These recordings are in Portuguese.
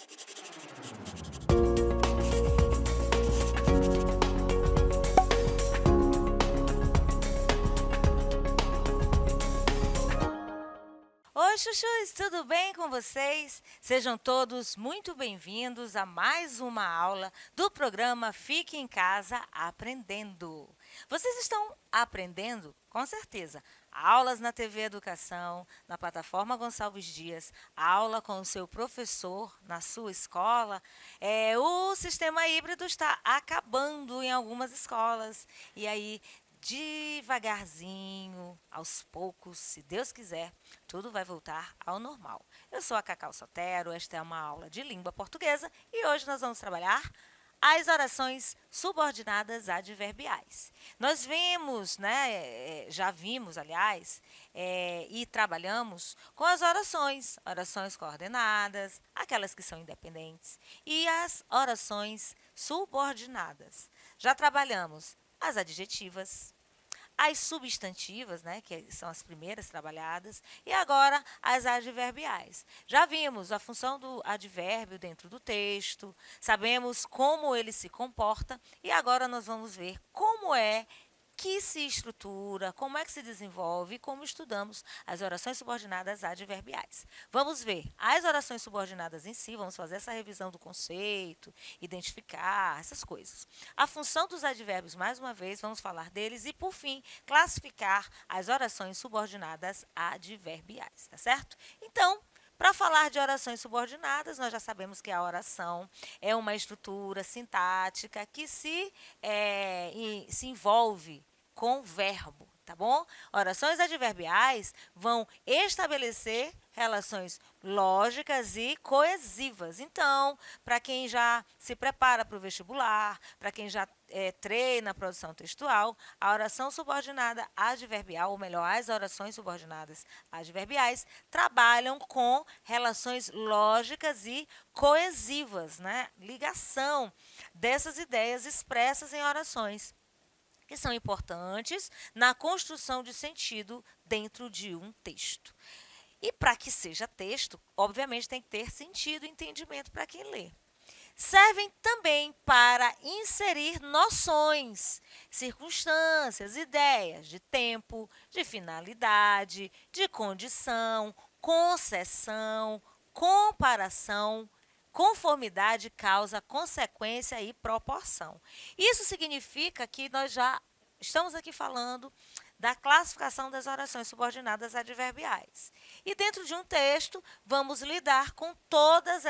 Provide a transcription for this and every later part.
Oi, chuchus, tudo bem com vocês? Sejam todos muito bem-vindos a mais uma aula do programa Fique em Casa Aprendendo. Vocês estão aprendendo? Com certeza. Aulas na TV Educação, na plataforma Gonçalves Dias, aula com o seu professor na sua escola. O sistema híbrido está acabando em algumas escolas. E aí, devagarzinho, aos poucos, se Deus quiser, tudo vai voltar ao normal. Eu sou a Cacau Sotero, esta é uma aula de língua portuguesa e hoje nós vamos trabalhar as orações subordinadas adverbiais. Nós vimos, já vimos, aliás, e trabalhamos com as orações coordenadas, aquelas que são independentes, e as orações subordinadas. Já trabalhamos as adjetivas, as substantivas, que são as primeiras trabalhadas, e agora as adverbiais. Já vimos a função do advérbio dentro do texto, sabemos como ele se comporta, e agora nós vamos ver como é que se estrutura, como é que se desenvolve e como estudamos as orações subordinadas adverbiais. Vamos ver as orações subordinadas em si, vamos fazer essa revisão do conceito, identificar essas coisas. A função dos advérbios, mais uma vez, vamos falar deles e, por fim, classificar as orações subordinadas adverbiais, tá certo? Então, para falar de orações subordinadas, nós já sabemos que a oração é uma estrutura sintática que se envolve com verbo, tá bom? Orações adverbiais vão estabelecer relações lógicas e coesivas. Então, para quem já se prepara para o vestibular, para quem já treina a produção textual, a oração subordinada adverbial, ou melhor, as orações subordinadas adverbiais, trabalham com relações lógicas e coesivas, ligação dessas ideias expressas em orações, que são importantes na construção de sentido dentro de um texto. E para que seja texto, obviamente tem que ter sentido e entendimento para quem lê. Servem também para inserir noções, circunstâncias, ideias de tempo, de finalidade, de condição, concessão, comparação, conformidade, causa, consequência e proporção. Isso significa que nós já estamos aqui falando da classificação das orações subordinadas adverbiais. E dentro de um texto, vamos lidar com todos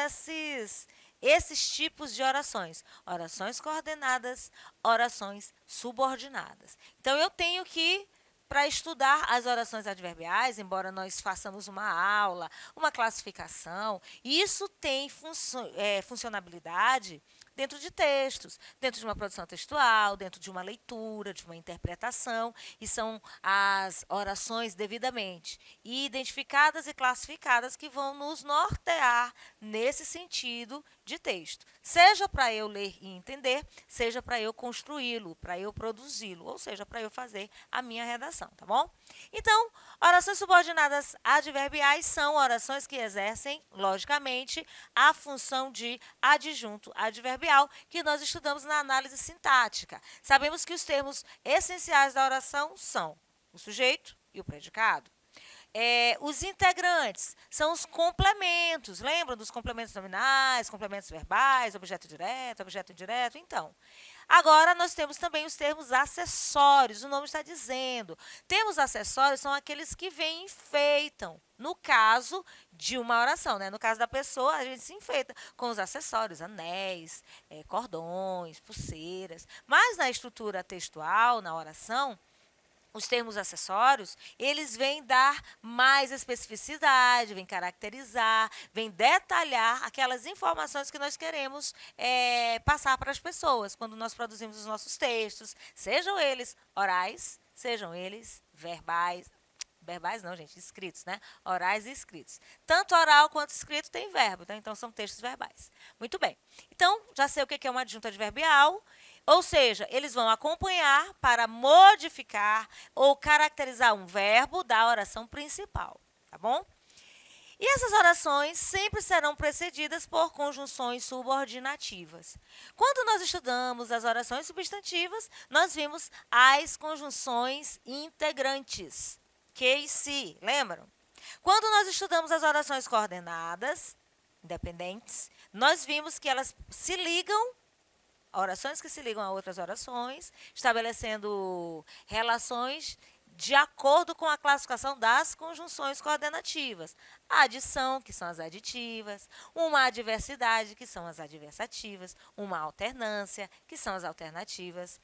esses tipos de orações. Orações coordenadas, orações subordinadas. Então, eu tenho que, para estudar as orações adverbiais, embora nós façamos uma aula, uma classificação, isso tem funcionalidade dentro de textos, dentro de uma produção textual, dentro de uma leitura, de uma interpretação, e são as orações devidamente identificadas e classificadas que vão nos nortear nesse sentido de texto. Seja para eu ler e entender, seja para eu construí-lo, para eu produzi-lo, ou seja, para eu fazer a minha redação, tá bom? Então, orações subordinadas adverbiais são orações que exercem, logicamente, a função de adjunto adverbial que nós estudamos na análise sintática. Sabemos que os termos essenciais da oração são o sujeito e o predicado. Os integrantes são os complementos. Lembram dos complementos nominais, complementos verbais, objeto direto, objeto indireto? Então, agora nós temos também os termos acessórios. O nome está dizendo. Termos acessórios são aqueles que vêm e enfeitam. No caso de uma oração, no caso da pessoa, a gente se enfeita com os acessórios, anéis, cordões, pulseiras. Mas na estrutura textual, na oração, os termos acessórios, eles vêm dar mais especificidade, vêm caracterizar, vêm detalhar aquelas informações que nós queremos passar para as pessoas quando nós produzimos os nossos textos, sejam eles orais, sejam eles verbais não, gente, escritos, orais e escritos. Tanto oral quanto escrito tem verbo, então são textos verbais. Muito bem. Então, já sei o que é uma adjunto adverbial. Ou seja, eles vão acompanhar para modificar ou caracterizar um verbo da oração principal, tá bom? E essas orações sempre serão precedidas por conjunções subordinativas. Quando nós estudamos as orações substantivas, nós vimos as conjunções integrantes, que e se, lembram? Quando nós estudamos as orações coordenadas, independentes, nós vimos que elas se ligam, orações que se ligam a outras orações, estabelecendo relações de acordo com a classificação das conjunções coordenativas. A adição, que são as aditivas, uma adversidade, que são as adversativas, uma alternância, que são as alternativas,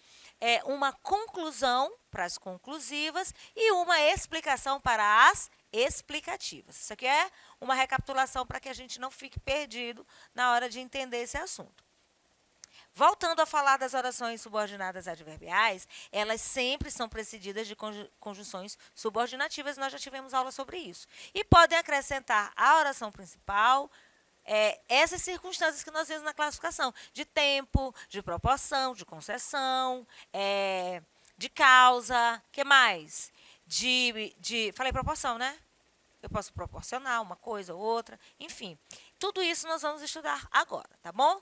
uma conclusão para as conclusivas e uma explicação para as explicativas. Isso aqui é uma recapitulação para que a gente não fique perdido na hora de entender esse assunto. Voltando a falar das orações subordinadas adverbiais, elas sempre são precedidas de conjunções subordinativas, nós já tivemos aula sobre isso. E podem acrescentar à oração principal essas circunstâncias que nós vemos na classificação, de tempo, de proporção, de concessão, de causa, que mais? Falei proporção, né? Eu posso proporcionar uma coisa ou outra, enfim. Tudo isso nós vamos estudar agora, tá bom?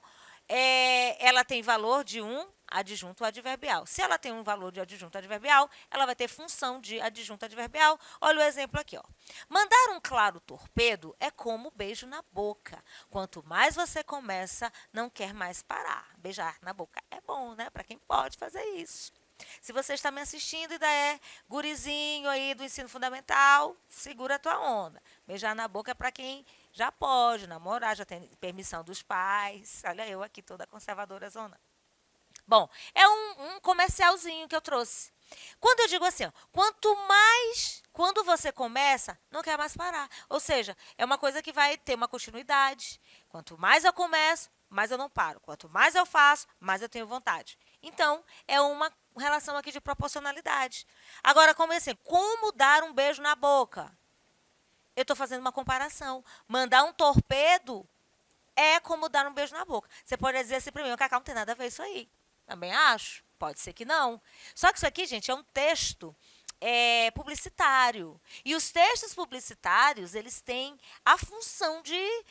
Ela tem valor de um adjunto adverbial. Se ela tem um valor de adjunto adverbial, ela vai ter função de adjunto adverbial. Olha o exemplo aqui, ó. Mandar um claro torpedo é como beijo na boca. Quanto mais você começa, não quer mais parar. Beijar na boca é bom, né? Para quem pode fazer isso. Se você está me assistindo e ainda é gurizinho aí do ensino fundamental, segura a tua onda. Beijar na boca é para quem já pode namorar, já tem permissão dos pais. Olha eu aqui toda conservadora zona. Bom, é um comercialzinho que eu trouxe. Quando eu digo assim, ó, quando você começa, não quer mais parar. Ou seja, é uma coisa que vai ter uma continuidade. Quanto mais eu começo, mais eu não paro. Quanto mais eu faço, mais eu tenho vontade. Então, é uma relação aqui de proporcionalidade. Agora, como assim? Como dar um beijo na boca? Eu estou fazendo uma comparação. Mandar um torpedo é como dar um beijo na boca. Você pode dizer assim para mim, Cacau, não tem nada a ver isso aí. Também acho. Pode ser que não. Só que isso aqui, gente, é um texto publicitário. E os textos publicitários, eles têm a função de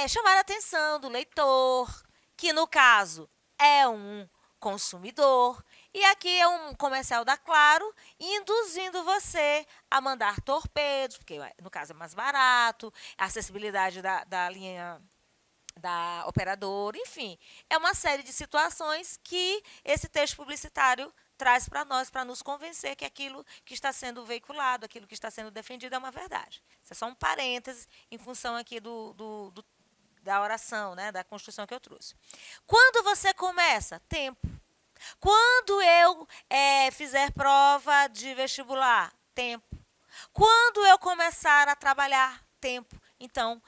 chamar a atenção do leitor, que no caso é um consumidor. E aqui é um comercial da Claro, induzindo você a mandar torpedos, porque no caso é mais barato, a acessibilidade da linha da operadora, enfim. É uma série de situações que esse texto publicitário traz para nós, para nos convencer que aquilo que está sendo veiculado, aquilo que está sendo defendido é uma verdade. Isso é só um parêntese em função aqui da oração, né, da construção que eu trouxe. Quando você começa? Tempo. Quando eu fizer prova de vestibular? Tempo. Quando eu começar a trabalhar? Tempo. Então,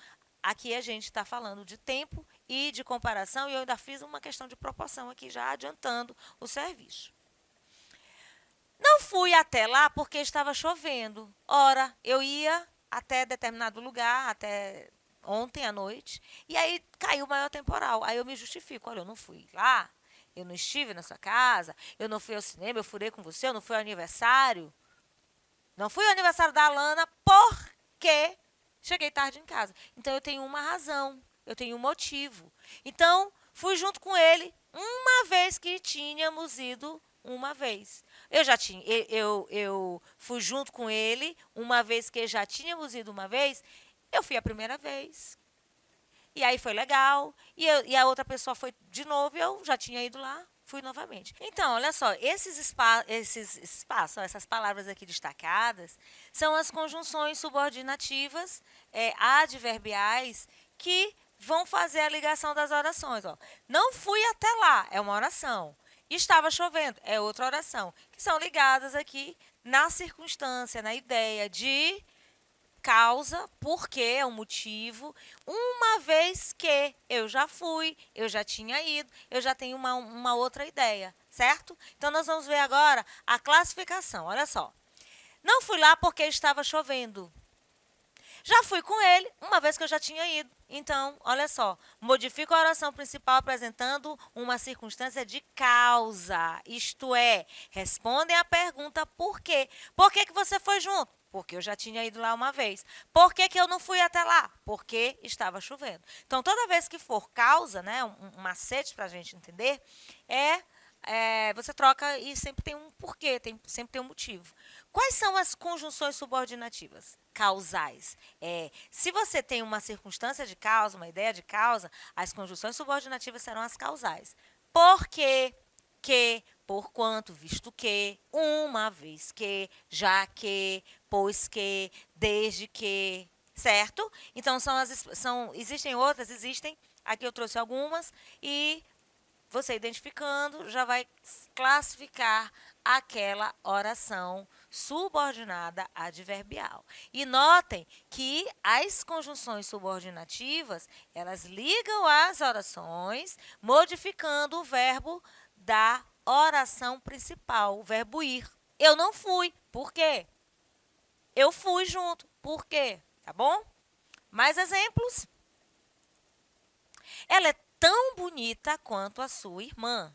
aqui a gente está falando de tempo e de comparação, e eu ainda fiz uma questão de proporção aqui, já adiantando o serviço. Não fui até lá porque estava chovendo. Ora, eu ia até determinado lugar, até ontem à noite, e aí caiu o maior temporal. Aí eu me justifico, olha, eu não fui lá, eu não estive na sua casa, eu não fui ao cinema, eu furei com você, eu não fui ao aniversário. Não fui ao aniversário da Alana porque cheguei tarde em casa. Então, eu tenho uma razão, eu tenho um motivo. Então, fui junto com ele uma vez que tínhamos ido uma vez. Eu fui junto com ele uma vez que já tínhamos ido uma vez. Eu fui a primeira vez. E aí foi legal. E a outra pessoa foi de novo e eu já tinha ido lá. Fui novamente. Então, olha só, esses espaços, essas palavras aqui destacadas, são as conjunções subordinativas adverbiais que vão fazer a ligação das orações. Ó. Não fui até lá, é uma oração. Estava chovendo, é outra oração. Que são ligadas aqui na circunstância, na ideia de causa, porque é um motivo, uma vez que eu já fui, eu já tinha ido, eu já tenho uma outra ideia, certo? Então, nós vamos ver agora a classificação, olha só. Não fui lá porque estava chovendo. Já fui com ele, uma vez que eu já tinha ido. Então, olha só, modifico a oração principal apresentando uma circunstância de causa, isto é, respondem à pergunta por quê. Por que você foi junto? Porque eu já tinha ido lá uma vez. Por que, que eu não fui até lá? Porque estava chovendo. Então, toda vez que for causa, né, um macete para a gente entender, você troca e sempre tem um porquê, sempre tem um motivo. Quais são as conjunções subordinativas? Causais. Se você tem uma circunstância de causa, uma ideia de causa, as conjunções subordinativas serão as causais. Por quê? Que, por quanto, visto que, uma vez que, já que, pois que, desde que, certo? Então existem outras, existem. Aqui eu trouxe algumas e você identificando já vai classificar aquela oração subordinada adverbial. E notem que as conjunções subordinativas, elas ligam as orações, modificando o verbo da oração principal, o verbo ir. Eu não fui. Por quê? Eu fui junto. Por quê? Tá bom? Mais exemplos? Ela é tão bonita quanto a sua irmã.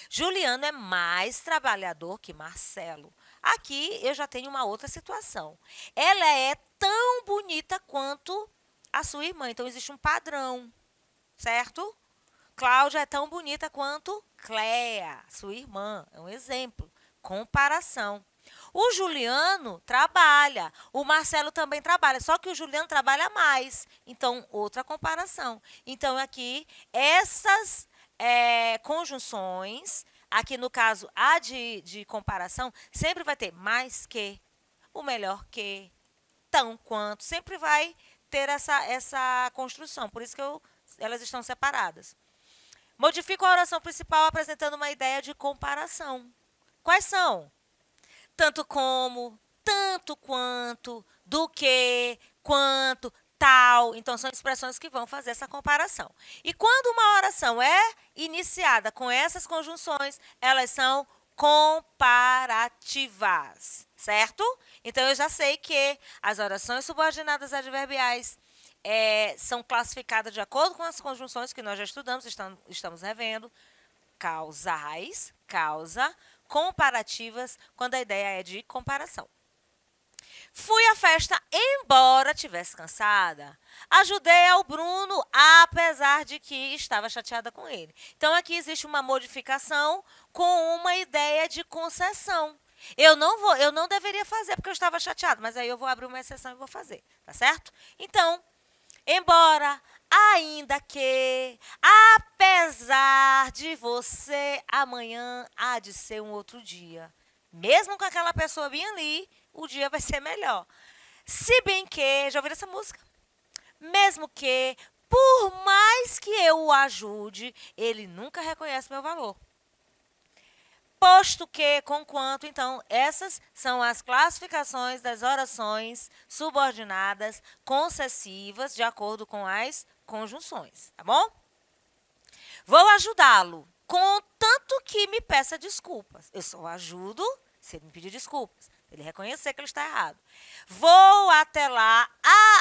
Juliano é mais trabalhador que Marcelo. Aqui eu já tenho uma outra situação. Ela é tão bonita quanto a sua irmã. Então existe um padrão, certo? Cláudia é tão bonita quanto Cléa, sua irmã. É um exemplo. Comparação. O Juliano trabalha, o Marcelo também trabalha, só que o Juliano trabalha mais. Então, outra comparação. Então, aqui, essas conjunções, aqui no caso, a de comparação, sempre vai ter mais que, o melhor que, tão quanto, sempre vai ter essa construção. Por isso que elas estão separadas. Modifico a oração principal apresentando uma ideia de comparação. Quais são? Tanto como, tanto quanto, do que, quanto, tal. Então, são expressões que vão fazer essa comparação. E quando uma oração é iniciada com essas conjunções, elas são comparativas, certo? Então, eu já sei que as orações subordinadas adverbiais são classificadas de acordo com as conjunções que nós já estudamos, estamos revendo. Causais, causa, comparativas, quando a ideia é de comparação. Fui à festa embora tivesse cansada. Ajudei ao Bruno, apesar de que estava chateada com ele. Então, aqui existe uma modificação com uma ideia de concessão. Eu não deveria fazer porque eu estava chateada, mas aí eu vou abrir uma exceção e vou fazer, tá certo? Então, embora, ainda que, apesar de você, amanhã há de ser um outro dia. Mesmo com aquela pessoa bem ali, o dia vai ser melhor. Se bem que, já ouviram essa música? Mesmo que, por mais que eu o ajude, ele nunca reconhece meu valor. Posto que, conquanto, então, essas são as classificações das orações subordinadas concessivas de acordo com as conjunções, tá bom? Vou ajudá-lo, contanto que me peça desculpas. Eu só ajudo se ele me pedir desculpas, se ele reconhecer que ele está errado. Vou até lá,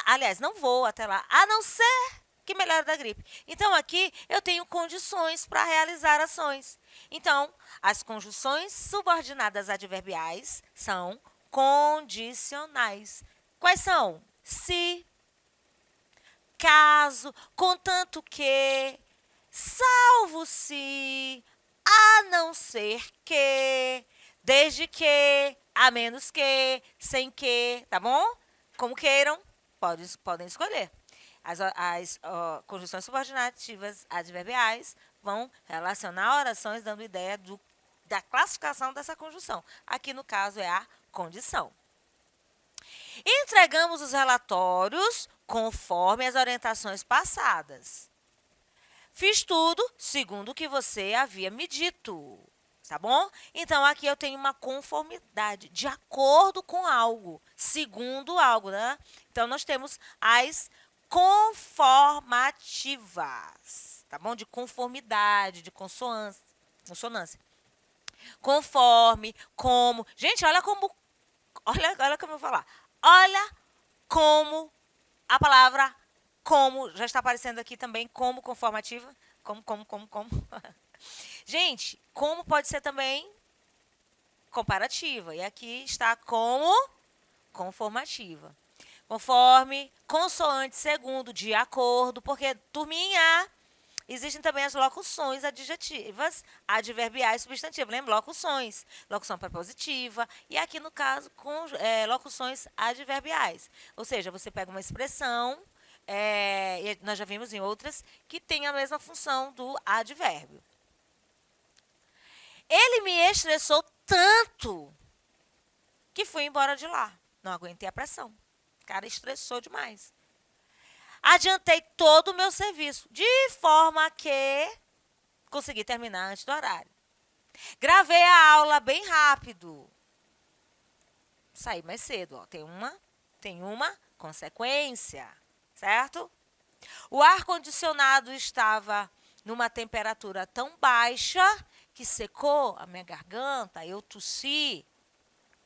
aliás, não vou até lá, a não ser que melhore da gripe. Então, aqui eu tenho condições para realizar ações. Então, as conjunções subordinadas adverbiais são condicionais. Quais são? Se, caso, contanto que, salvo se, a não ser que, desde que, a menos que, sem que, tá bom? Como queiram, podem escolher. As conjunções subordinativas adverbiais vão relacionar orações dando ideia da classificação dessa conjunção. Aqui, no caso, é a condição. Entregamos os relatórios conforme as orientações passadas. Fiz tudo segundo o que você havia me dito. Tá bom? Então, aqui eu tenho uma conformidade, de acordo com algo, segundo algo, né? Então, nós temos as conformativas, tá bom? De conformidade, de consonância. Conforme, como. Gente, olha como eu vou falar. Olha como a palavra como já está aparecendo aqui também como conformativa. Como. Gente, como pode ser também comparativa. E aqui está como conformativa. Conforme, consoante, segundo, de acordo, porque, turminha, existem também as locuções adjetivas, adverbiais, substantivas. Lembra? Locuções. Locução prepositiva. E aqui, no caso, locuções adverbiais. Ou seja, você pega uma expressão, e nós já vimos em outras, que tem a mesma função do advérbio. Ele me estressou tanto que fui embora de lá. Não aguentei a pressão. O cara estressou demais. Adiantei todo o meu serviço, de forma que consegui terminar antes do horário. Gravei a aula bem rápido. Saí mais cedo. Ó. Tem uma consequência, certo? O ar-condicionado estava numa temperatura tão baixa que secou a minha garganta, eu tossi,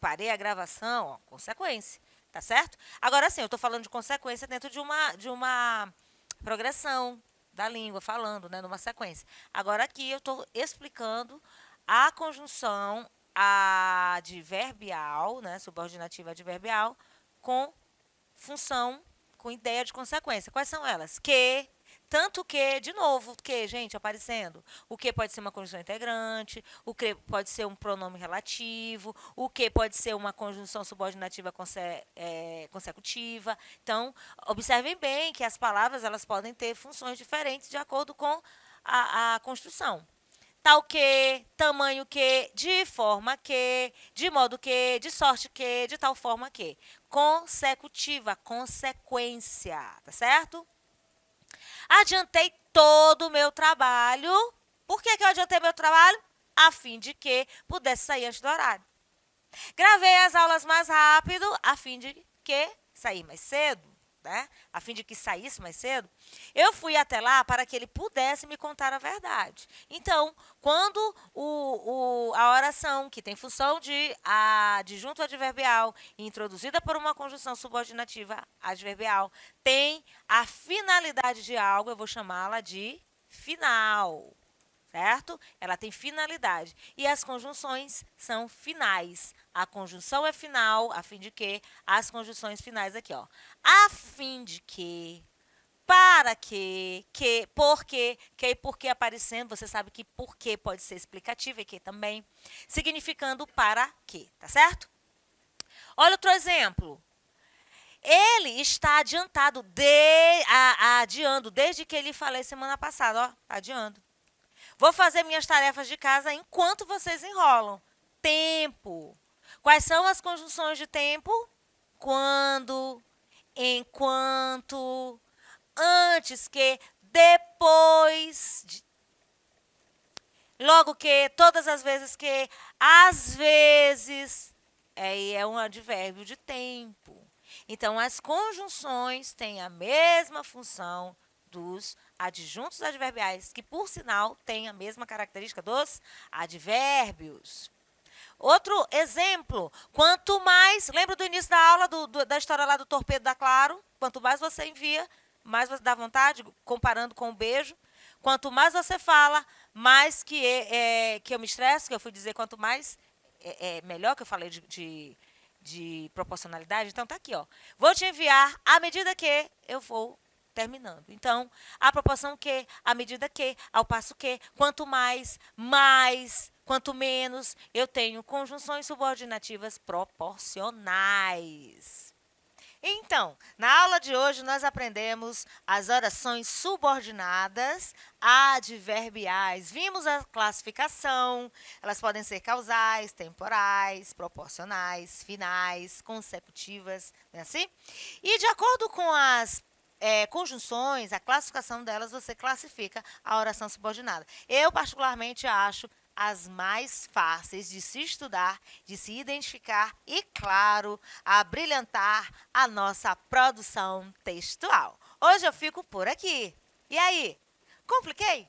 parei a gravação, ó, consequência. Tá certo? Agora sim, eu estou falando de consequência dentro de uma progressão da língua, falando, né, numa sequência. Agora aqui eu estou explicando a conjunção adverbial, né, subordinativa adverbial, com função, com ideia de consequência. Quais são elas? Que, tanto que, de novo, que, gente, aparecendo. O que pode ser uma conjunção integrante, o que pode ser um pronome relativo, o que pode ser uma conjunção subordinativa consecutiva. Então, observem bem que as palavras elas podem ter funções diferentes de acordo com a construção. Tal que, tamanho que, de forma que, de modo que, de sorte que, de tal forma que. Consecutiva, consequência, tá certo? Adiantei todo o meu trabalho. Por que eu adiantei meu trabalho? A fim de que pudesse sair antes do horário. Gravei as aulas mais rápido, a fim de que sair mais cedo. Né? A fim de que saísse mais cedo, eu fui até lá para que ele pudesse me contar a verdade. Então, quando a oração, que tem função de adjunto adverbial, introduzida por uma conjunção subordinativa adverbial, tem a finalidade de algo, eu vou chamá-la de final. Certo? Ela tem finalidade. E as conjunções são finais. A conjunção é final, a fim de que, as conjunções finais aqui, ó. A fim de que, para que e porque aparecendo, você sabe que porque pode ser explicativo e que também, significando para que, tá certo? Olha outro exemplo. Ele está adiantado, adiando, desde que ele falei semana passada, ó, adiando. Vou fazer minhas tarefas de casa enquanto vocês enrolam. Tempo. Quais são as conjunções de tempo? Quando, enquanto, antes que, depois, logo que, todas as vezes que, às vezes. É um advérbio de tempo. Então, as conjunções têm a mesma função dos adjuntos adverbiais, que, por sinal, têm a mesma característica dos advérbios. Outro exemplo, quanto mais, lembra do início da aula, da história lá do torpedo da Claro? Quanto mais você envia, mais você dá vontade, comparando com o beijo. Quanto mais você fala, mais que eu me estresso, que eu fui dizer quanto mais, melhor, que eu falei de proporcionalidade. Então, tá aqui, ó. Vou te enviar à medida que eu vou terminando. Então, a proporção que, à medida que, ao passo que, quanto mais, quanto menos, eu tenho conjunções subordinativas proporcionais. Então, na aula de hoje, nós aprendemos as orações subordinadas adverbiais. Vimos a classificação. Elas podem ser causais, temporais, proporcionais, finais, consecutivas, não é assim? E de acordo com as conjunções, a classificação delas, você classifica a oração subordinada. Eu, particularmente, acho as mais fáceis de se estudar, de se identificar e, claro, a brilhantar a nossa produção textual. Hoje eu fico por aqui. E aí, compliquei?